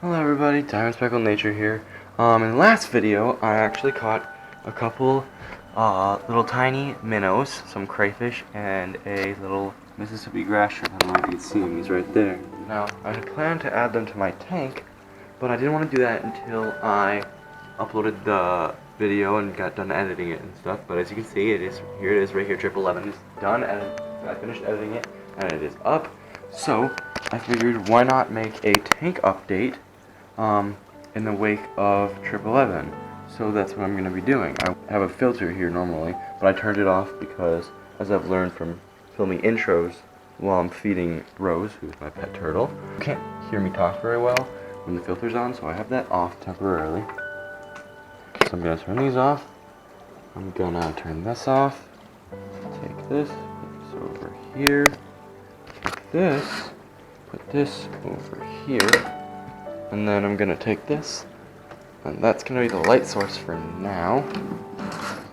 Hello everybody, Diamond Speckled Nature here. In the last video, I actually caught a couple little tiny minnows, some crayfish, and a little Mississippi grass shrimp. I don't know if you can see them, he's right there. Now, I had planned to add them to my tank, but I didn't want to do that until I uploaded the video and got done editing it and stuff. But as you can see, it is right here, Triple 11 is done, and I finished editing it, and it is up. So, I figured why not make a tank update in the wake of Triple 11. So that's what I'm going to be doing. I have a filter here normally, but I turned it off because, as I've learned from filming intros while I'm feeding Rose, who's my pet turtle, you can't hear me talk very well when the filter's on, so I have that off temporarily. So I'm going to turn these off. I'm going to turn this off. Take this, put this over here. Take this, put this over here. And then I'm going to take this, and that's going to be the light source for now.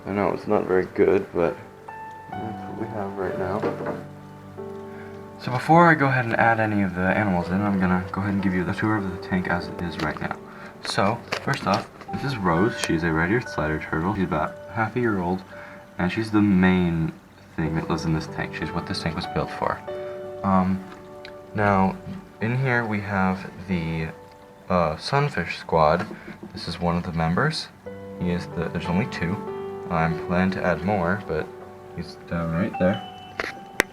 I know it's not very good, but that's what we have right now. So before I go ahead and add any of the animals in, I'm going to go ahead and give you the tour of the tank as it is right now. So, first off, this is Rose. She's a red-eared slider turtle. She's about half a year old, and she's the main thing that lives in this tank. She's what this tank was built for. Now, in here we have the Sunfish Squad. This is one of the members. There's only two. I'm planning to add more, but he's down right there.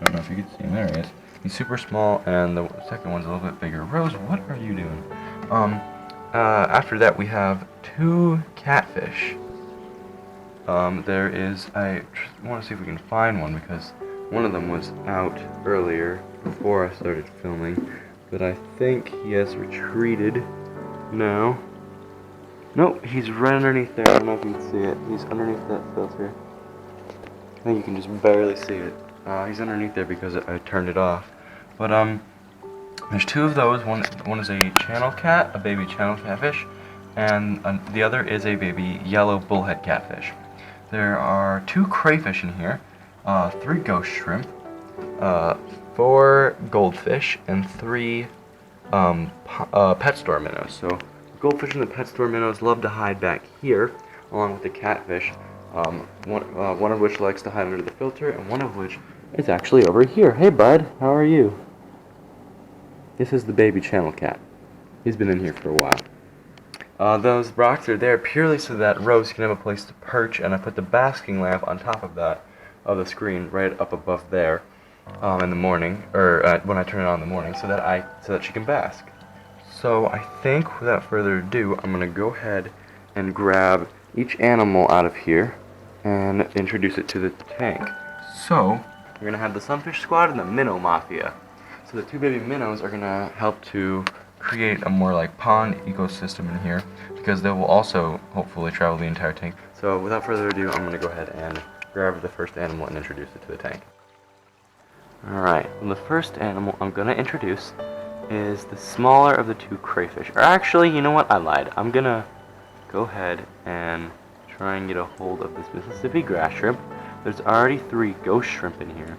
Don't know if you can see him. There he is. He's super small, and the second one's a little bit bigger. Rose, what are you doing? After that, we have two catfish. There is. I want to see if we can find one because one of them was out earlier before I started filming, but I think he has retreated. No. Nope, he's right underneath there. I don't know if you can see it. He's underneath that filter. I think you can just barely see it. He's underneath there because I turned it off. But there's two of those. One is a channel cat, a baby channel catfish, and the other is a baby yellow bullhead catfish. There are two crayfish in here, 3 ghost shrimp, 4 goldfish, and 3 pet store minnows. So the goldfish and the pet store minnows love to hide back here, along with the catfish. One of which likes to hide under the filter, and one of which is actually over here. Hey bud, how are you? This is the baby channel cat. He's been in here for a while. Those rocks are there purely so that Rose can have a place to perch, and I put the basking lamp on top of that, of the screen, right up above there. In the morning, or when I turn it on in the morning, so that she can bask. So I think, without further ado, I'm gonna go ahead and grab each animal out of here and introduce it to the tank. So we're gonna have the Sunfish Squad and the Minnow Mafia. So the two baby minnows are gonna help to create a more like pond ecosystem in here, because they will also hopefully travel the entire tank. So without further ado, I'm gonna go ahead and grab the first animal and introduce it to the tank. Alright, well, the first animal I'm going to introduce is the smaller of the two crayfish. Or actually, you know what? I lied. I'm going to go ahead and try and get a hold of this Mississippi grass shrimp. There's already 3 ghost shrimp in here,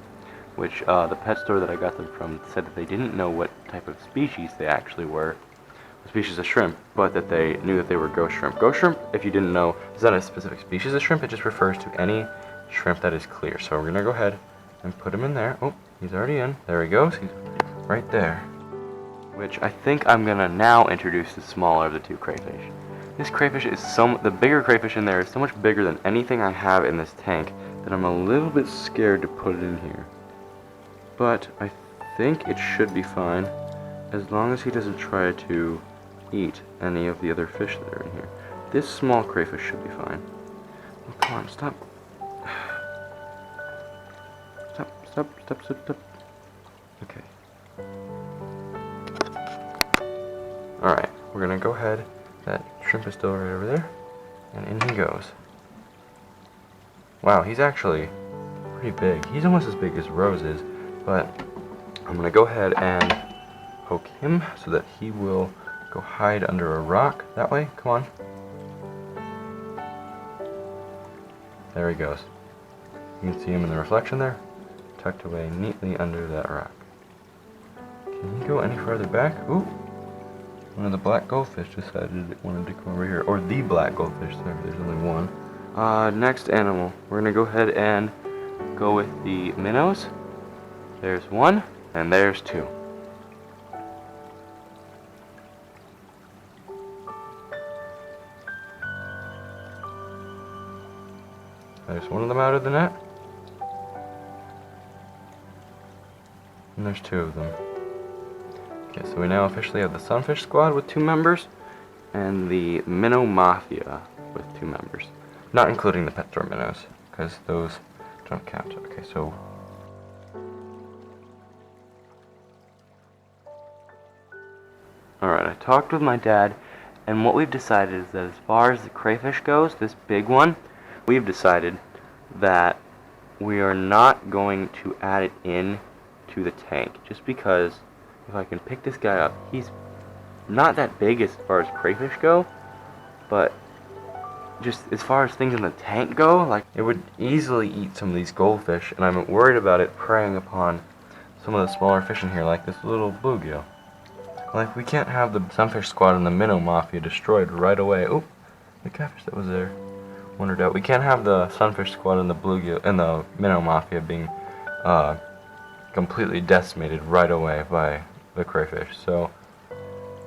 which the pet store that I got them from said that they didn't know what type of species they actually were, species of shrimp, but that they knew that they were ghost shrimp. Ghost shrimp, if you didn't know, is not a specific species of shrimp. It just refers to any shrimp that is clear. So we're going to go ahead and put him in there. Oh, he's already in. There he goes. He's right there. Which I think I'm gonna now introduce the smaller of the two crayfish. This crayfish is the bigger crayfish in there is so much bigger than anything I have in this tank that I'm a little bit scared to put it in here. But I think it should be fine as long as he doesn't try to eat any of the other fish that are in here. This small crayfish should be fine. Oh, come on, stop. Stop. Okay. Alright, we're gonna go ahead. That shrimp is still right over there. And in he goes. Wow, he's actually pretty big. He's almost as big as Rose is, but I'm gonna go ahead and poke him so that he will go hide under a rock. That way, come on. There he goes. You can see him in the reflection there, tucked away neatly under that rock. Can he go any further back? Ooh. One of the black goldfish decided it wanted to go over here. Or the black goldfish, sorry, there's only one. Next animal. We're gonna go ahead and go with the minnows. There's one, and there's two. There's one of them out of the net. And there's two of them. Okay, so we now officially have the Sunfish Squad with 2 members, and the Minnow Mafia with 2 members. Not including the pet store minnows, because those don't count. Okay, so... Alright, I talked with my dad, and what we've decided is that as far as the crayfish goes, this big one, we've decided that we are not going to add it in to the tank, just because if I can pick this guy up, he's not that big as far as crayfish go, but just as far as things in the tank go, like, it would easily eat some of these goldfish, and I'm worried about it preying upon some of the smaller fish in here, like this little bluegill. Like, we can't have the Sunfish Squad and the Minnow Mafia destroyed right away. Oop, the catfish that was there wandered out. We can't have the Sunfish Squad and the bluegill and the Minnow Mafia being completely decimated right away by the crayfish. So,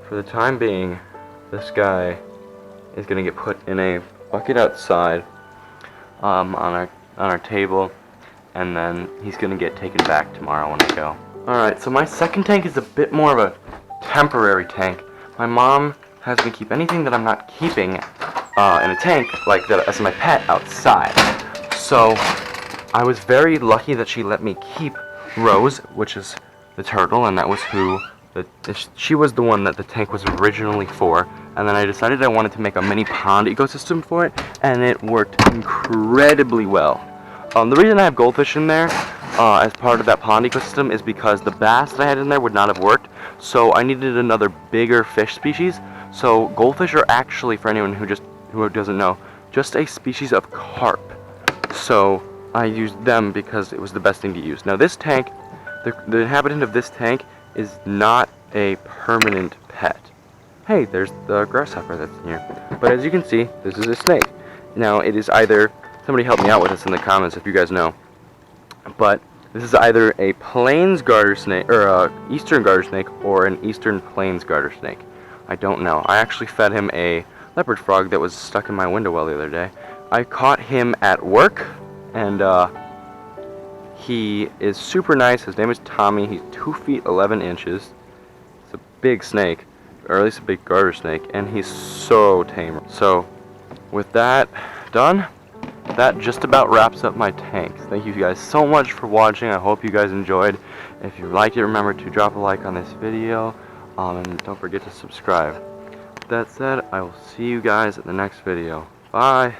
for the time being, this guy is gonna get put in a bucket outside on our table, and then he's gonna get taken back tomorrow when I go. Alright, so my second tank is a bit more of a temporary tank. My mom has me keep anything that I'm not keeping in a tank, like that as my pet, outside. So I was very lucky that she let me keep Rose, which is the turtle, and that was she was the one that the tank was originally for. And then I decided I wanted to make a mini pond ecosystem for it, and it worked incredibly well. The reason I have goldfish in there as part of that pond ecosystem is because the bass that I had in there would not have worked, so I needed another bigger fish species. So goldfish are actually, for anyone who doesn't know, just a species of carp. So I used them because it was the best thing to use. Now this tank, the inhabitant of this tank is not a permanent pet. Hey, there's the grasshopper that's in here. But as you can see, this is a snake. Now it is either, somebody help me out with this in the comments if you guys know, but this is either a plains garter snake, or a eastern garter snake, or an eastern plains garter snake. I don't know. I actually fed him a leopard frog that was stuck in my window well the other day. I caught him at work, and he is super nice. His name is Tommy. He's 2 feet 11 inches. It's a big snake, or at least a big garter snake, and he's so tame. So with that done, that just about wraps up my tanks. Thank you guys so much for watching. I hope you guys enjoyed. If you liked it, remember to drop a like on this video, and don't forget to subscribe. With that said, I will see you guys in the next video. Bye!